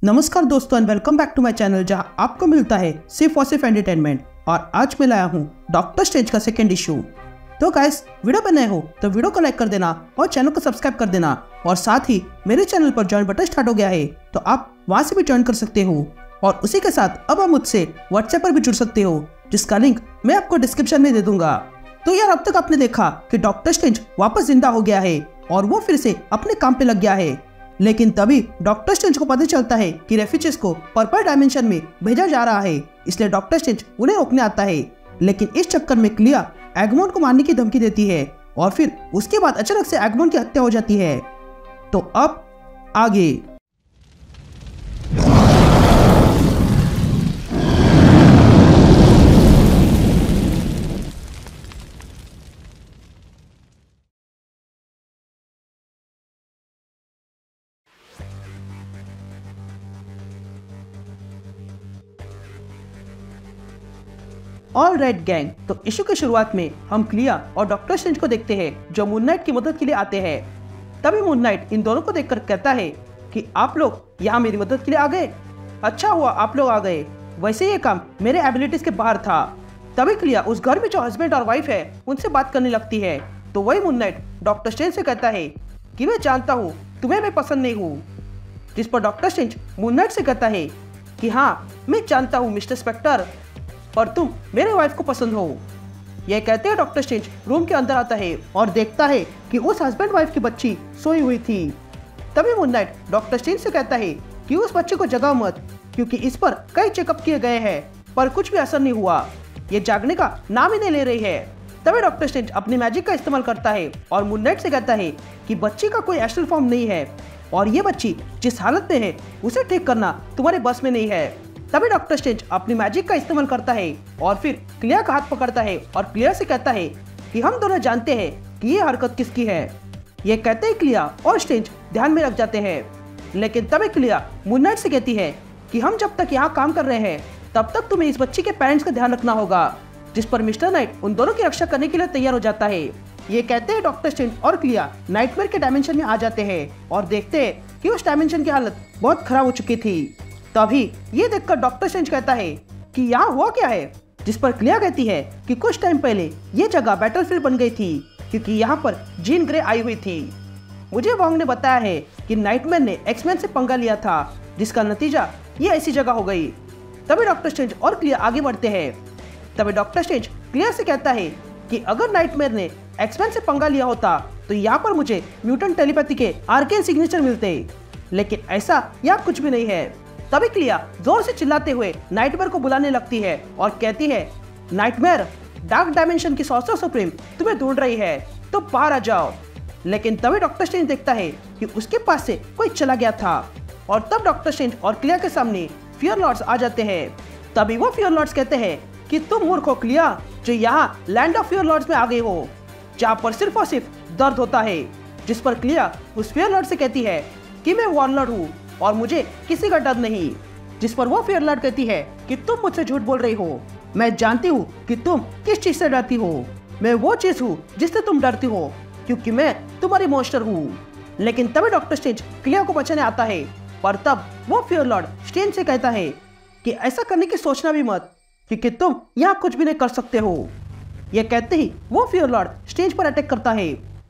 नमस्कार दोस्तों and welcome back to my channel जहां आपको मिलता है सिर्फ और सिर्फ एंटरटेनमेंट। और आज मैं लाया हूं डॉक्टर स्ट्रेंज का सेकंड इशू। तो गाइस, वीडियो पर नए हो तो वीडियो को लाइक कर देना और चैनल को सब्सक्राइब कर देना। और साथ ही मेरे चैनल पर ज्वाइन बटन स्टार्ट हो गया है तो आप वहां से भी ज्वाइन कर सकते हो। और उसी के साथ अब आप मुझसे व्हाट्सएप पर भी जुड़ सकते हो, जिसका लिंक मैं आपको डिस्क्रिप्शन में दे दूंगा। तो यार, अब तक आपने देखा कि डॉक्टर स्ट्रेंज वापस जिंदा हो गया है और वो फिर से अपने काम पे लग गया है। लेकिन तभी डॉक्टर स्ट्रेंज को पता चलता है कि रेफ्यूजीज को पर्पल डायमेंशन में भेजा जा रहा है, इसलिए डॉक्टर स्ट्रेंज उन्हें रोकने आता है। लेकिन इस चक्कर में क्लिया एगमोंड को मारने की धमकी देती है और फिर उसके बाद अचानक से एगमोंड की हत्या हो जाती है। तो अब आगे। ऑल राइट गैंग, तो इशू की शुरुआत में हम क्लिया और डॉक्टर स्ट्रेंज को देखते हैं जो मून नाइट की मदद के लिए आते हैं। तभी मून नाइट इन दोनों को देखकर कहता है कि आप लोग यहाँ मेरी मदद के लिए आ गए, अच्छा हुआ आप लोग आ गए, वैसे ये काम मेरे एबिलिटीज के बाहर था। तभी क्लिया उस घर में जो हस्बैंड और वाइफ है उनसे बात करने लगती है। तो वही मून नाइट डॉक्टर स्ट्रेंज से कहता है कि मैं जानता हूँ तुम्हें मैं पसंद नहीं हूँ। जिस पर डॉक्टर स्ट्रेंज मून नाइट से कहता है कि हाँ, मैं जानता हूँ मिस्टर स्पेक्टर, और तुम मेरे वाइफ को पसंद हो। यह कहते हैं डॉक्टर स्ट्रेंज रूम के अंदर आता है और देखता है कि उस हस्बैंड वाइफ की बच्ची सोई हुई थी। तभी मून नाइट डॉक्टर स्ट्रेंज से कहता है कि उस बच्चे को जगाओ मत, क्योंकि इस पर कई चेकअप किए गए हैं पर कुछ भी असर नहीं हुआ, ये जागने का नाम ही नहीं ले रही है। तभी डॉक्टर स्ट्रेंज अपनी मैजिक का इस्तेमाल करता है और मून नाइट से कहता है कि बच्ची का कोई एस्ट्रल फॉर्म नहीं है और ये बच्ची जिस हालत में है उसे ठीक करना तुम्हारे बस में नहीं है। तभी डॉक्टर स्ट्रेंज अपनी मैजिक का इस्तेमाल करता है और फिर क्लिया का हाथ पकड़ता है और क्लिया से कहता है कि हम दोनों जानते हैं कि ये हरकत किसकी है। ये कहते ही क्लिया और स्ट्रेंज ध्यान में रख जाते हैं। लेकिन तभी क्लिया मून नाइट से कहती है कि हम जब तक यहाँ काम कर रहे हैं तब तक तुम्हें इस बच्ची के पेरेंट्स का ध्यान रखना होगा। जिस पर मिस्टर नाइट उन दोनों की रक्षा करने के लिए तैयार हो जाता है। ये कहते हैं डॉक्टर स्ट्रेंज और क्लिया नाइटमेयर के डायमेंशन में आ जाते हैं और देखते हैं कि उस डायमेंशन की हालत बहुत खराब हो चुकी थी। तभी ये देखकर डॉक्टर स्ट्रेंज कहता है कि यहाँ हुआ क्या है। जिस पर क्लिया कहती है कि कुछ टाइम पहले ये जगह बैटलफील्ड बन गई थी क्योंकि यहाँ पर जीन ग्रे आई हुई थी। मुझे वोंग ने बताया है कि नाइटमेयर ने एक्समैन से पंगा लिया था, जिसका नतीजा ये ऐसी जगह हो गई। तभी डॉक्टर स्ट्रेंज और क्लिया आगे बढ़ते हैं। तभी डॉक्टर स्ट्रेंज क्लिया से कहता है कि अगर नाइटमेयर ने एक्समैन से पंगा लिया होता तो यहाँ पर मुझे म्यूटेंट टेलीपैथी के आर्केन सिग्नेचर मिलते, लेकिन ऐसा यहाँ कुछ भी नहीं है। तभी क्लिया जोर से चिल्लाते हुए नाइटमेयर को बुलाने लगती है और कहती है, नाइटमेयर, डार्क डायमेंशन की सॉर्सर सुप्रीम तुम्हें ढूंढ रही है, तो बाहर आ जाओ। लेकिन तभी डॉक्टर स्ट्रेंज देखता है कि उसके पास से कोई चला गया था और तब डॉक्टर स्ट्रेंज और क्लिया के सामने फियर लॉर्ड्स आ जाते हैं। तभी वो फियर लॉर्ड्स कहते हैं कि तुम मूर्ख हो क्लिया, जो यहाँ लैंड ऑफ फियर लॉर्ड्स में आ गए हो, जहाँ पर सिर्फ और सिर्फ दर्द होता है। जिस पर क्लिया उस फियर लॉर्ड से कहती है कि मैं वॉरलॉर्ड हूँ और मुझे किसी का डर नहीं। जिस पर वो फियर लॉर्ड कहती है कि तुम मुझसे झूठ बोल रही हो, मैं जानती हूँ कि तुम किस चीज से डरती हो। मैं वो चीज हूँ जिससे तुम डरती हो, क्योंकि मैं तुम्हारी मॉन्स्टर हूँ। लेकिन तभी डॉक्टर स्ट्रेंज क्लिया को बचाने आता है, पर तब वो फियर लॉर्ड स्ट्रेंज से कहता है कि ऐसा करने की सोचना भी मत, क्योंकि तुम यहाँ कुछ भी नहीं कर सकते हो। यह कहते ही वो फियर लॉर्ड स्ट्रेंज पर अटैक करता है।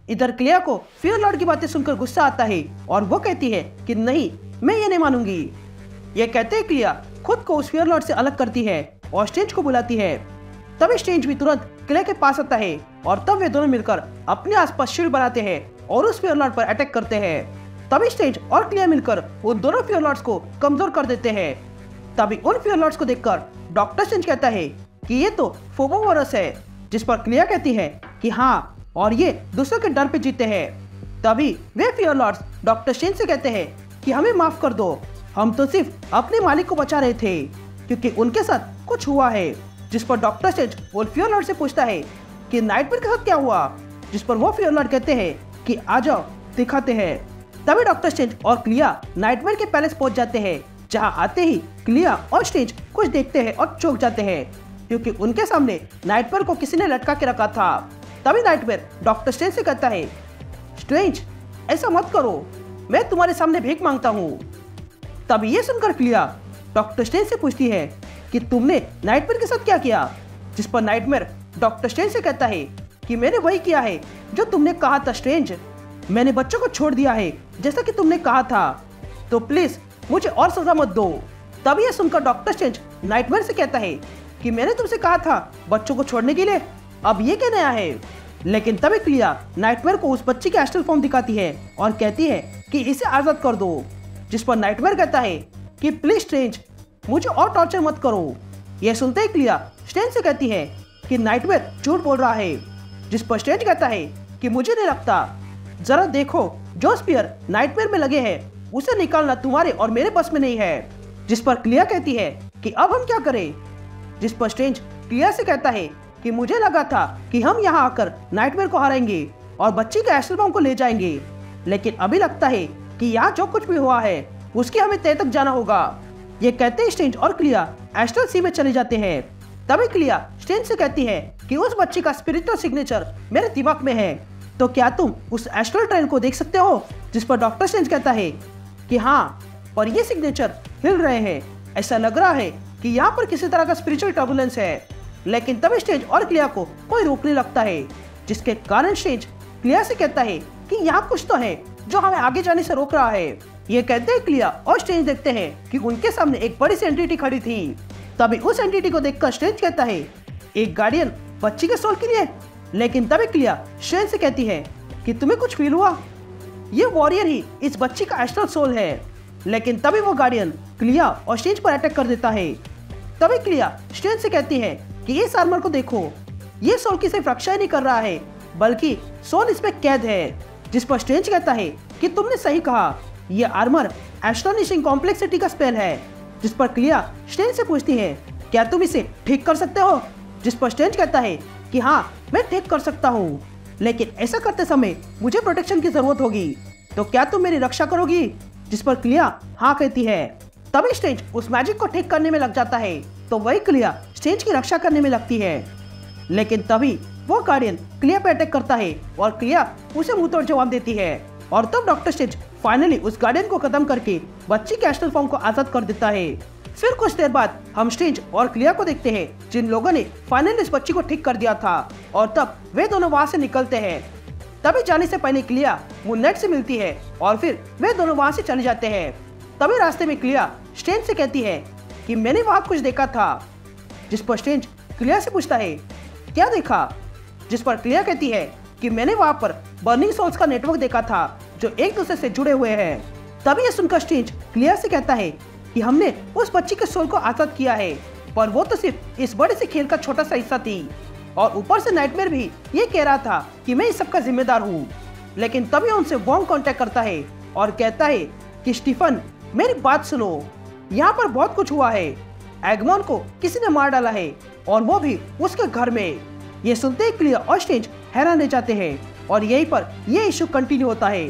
इधर क्लिया को फियर लॉर्ड की बातें सुनकर गुस्सा आता है और वो कहती है कि नहीं, मैं ये नहीं मानूंगी। ये कहते हैं क्लिया खुद को उस फियर लॉर्ड से अलग करती है और स्ट्रेंज को बुलाती है। तभी स्ट्रेंज भी तुरंत क्लिया के पास आता है और तब वे दोनों मिलकर अपने आसपास शील्ड बनाते हैं और उस फियर लॉर्ड पर अटैक करते हैं। तभी स्ट्रेंज और क्लिया मिलकर उन दोनों फियर लॉर्ड्स को कमजोर कर देते हैं। तभी उन फियर लॉर्ड्स को देखकर डॉक्टर स्ट्रेंज कहता है कि ये तो फोबोवोरस है। जिस पर क्लिया कहती है कि हाँ, और ये दूसरों के डर पे जीते हैं। तभी वे फियर लॉर्ड्स डॉक्टर स्ट्रेंज से कहते हैं कि हमें माफ कर दो, हम तो सिर्फ अपने मालिक को बचा रहे थे क्योंकि उनके साथ कुछ हुआ है। जिस पर डॉक्टर स्ट्रेंज वो फियर लॉर्ड से पूछता है कि नाइटमेयर के साथ क्या हुआ। जिस पर वो फियर लॉर्ड कहते हैं कि आ जाओ दिखाते हैं। तभी डॉक्टर स्ट्रेंज और क्लिया नाइटमेयर के पैलेस पहुंच जाते हैं, जहां आते ही क्लिया और स्ट्रेंज कुछ देखते हैं और चौंक जाते हैं, क्योंकि उनके सामने नाइटमेयर को किसी ने लटका के रखा था। तभी नाइटमेयर डॉक्टर स्ट्रेंज से कहता है, स्ट्रेंज ऐसा मत करो, मैं तुम्हारे सामने भीख मांगता हूँ। तभी ये सुनकर क्लिया डॉक्टर स्ट्रेंज से पूछती है कि तुमने नाइटमेयर के साथ क्या किया, जिस पर नाइटमेयर डॉक्टर स्ट्रेंज से कहता है कि मैंने वही किया है जो तुमने कहा था स्ट्रेंज, मैंने बच्चों को छोड़ दिया है जैसा कि तुमने कहा था, तो प्लीज मुझे और सजा मत दो। तब ये सुनकर डॉक्टर स्ट्रेंज नाइटमेयर से कहता है कि मैंने तुमसे कहा था बच्चों को छोड़ने के लिए, अब ये क्या नया है। लेकिन तभी क्लिया नाइटमेयर को उस बच्चे की एस्ट्रल फॉर्म दिखाती है और कहती है कि इसे आजाद कर दो, जिस पर नाइटमेयर कहता है कि प्लीज स्ट्रेंज मुझे और टॉर्चर मत करो। यह सुनते ही क्लिया स्ट्रेंज से कहती है कि नाइटमेयर झूठ बोल रहा है, जिस पर स्ट्रेंज कहता है कि मुझे नहीं लगता, जरा देखो जो स्पीयर नाइटमेयर में लगे हैं उसे निकालना तुम्हारे और मेरे बस में नहीं है। जिस पर क्लिया कहती है कि अब हम क्या करें, जिस पर स्ट्रेंज क्लिया से कहता है कि मुझे लगा था कि हम यहाँ आकर नाइटमेयर को हराएंगे और बच्ची के एस्ट्रल फॉर्म को ले जाएंगे, लेकिन अभी लगता है कि यहाँ जो कुछ भी हुआ है उसके हमें तय तक जाना होगा। ये कहते ही स्ट्रेंज और क्लिया एस्ट्रल सी में चले जाते हैं। तभी क्लिया स्ट्रेंज से कहती है कि उस बच्ची का स्पिरिचुअल सिग्नेचर मेरे दिमाग में है, तो क्या तुम उस एस्ट्रल ट्रेन को देख सकते हो, जिस पर डॉक्टर स्ट्रेंज कहता है कि हाँ, और ये सिग्नेचर हिल रहे हैं, ऐसा लग रहा है कि यहाँ पर किसी तरह का स्पिरिचुअल टर्बुलेंस है। लेकिन तभी स्ट्रेंज और क्लिया को कोई रोकने लगता है, जिसके कारण स्ट्रेंज क्लिया से कहता है कि यहाँ कुछ तो है जो हमें आगे जाने से रोक रहा है। ये कहते हैं क्लिया और स्ट्रेंज देखते हैं कि उनके सामने एक बड़ी सी एंटिटी खड़ी थी। तभी उस एंटिटी को देखकर स्ट्रेंज कहता है एक गार्डियन बच्ची के सोल के लिए। लेकिन तभी क्लिया स्ट्रेंज से कहती है कि तुम्हें कुछ फील हुआ, ये वॉरियर ही इस बच्ची का एस्ट्रल सोल है। लेकिन तभी वो गार्डियन क्लिया और स्ट्रेंज पर अटैक कर देता है। तभी क्लिया स्ट्रेंज से कहती है कि इस आर्मर को देखो, ये सोल की सिर्फ रक्षा ही नहीं कर रहा है बल्कि सोल इसमें कैद है। जिस पर स्ट्रेंज कहता है कि तुमने सही कहा, ये आर्मर एस्टोनिशिंग कॉम्प्लेक्सिटी का स्पेल है। जिस पर क्लिया स्ट्रेंज से पूछती है क्या तुम इसे ठीक कर सकते हो, जिस पर स्ट्रेंज कहता है कि हाँ, मैं ठीक कर सकता हूँ, लेकिन ऐसा करते समय मुझे प्रोटेक्शन की जरूरत होगी, तो क्या तुम मेरी रक्षा करोगी, जिस पर क्लिया हाँ कहती है। तभी स्ट्रेंज उस मैजिक को ठीक करने में लग जाता है, तो वही क्लिया स्ट्रेंज की रक्षा करने में लगती है। लेकिन तभी वो गार्डियन क्लिया पे अटैक करता है और क्लिया उसे मुंह तोड़ जवाब देती है, और तब डॉक्टर स्ट्रेंज फाइनली उस गार्डियन को खत्म करके बच्ची के एस्ट्रल फॉर्म को आजाद कर देता है। फिर कुछ देर बाद हम स्ट्रेंज और क्लिया को देखते हैं जिन लोगों ने फाइनली इस बच्ची को ठीक कर दिया था, और तब वे दोनों वहाँ से निकलते हैं। तभी जाने से पहले क्लिया मून नाइट से मिलती है और फिर वे दोनों वहाँ से चले जाते हैं। तभी रास्ते में क्लिया स्ट्रेंज से कहती है कि मैंने वहाँ कुछ देखा था, जिस पर स्ट्रेंज क्लिया से पूछता है क्या देखा, जिस पर क्लिया कहती है कि मैंने वहाँ पर बर्निंग सोल्स का नेटवर्क देखा था जो एक दूसरे से जुड़े हुए हैं। तभी ये सुनकर स्ट्रेंज क्लिया से कहता है कि हमने उस बच्ची के सोल को आजाद किया है, पर वो तो सिर्फ इस बड़े से खेल का छोटा सा हिस्सा थी, और ऊपर से नाइटमेयर भी ये कह रहा था कि मैं इस सब का जिम्मेदार हूँ। लेकिन तभी उनसे वॉन्ग कांटेक्ट करता है और कहता है कि स्टीफन, मेरी बात सुनो, यहाँ पर बहुत कुछ हुआ है, एगमॉन को किसी ने मार डाला है और वो भी उसके घर में। ये सुनते ही क्लिया और स्ट्रेंज हैरान रह जाते हैं और यहीं पर ये इशू कंटिन्यू होता है।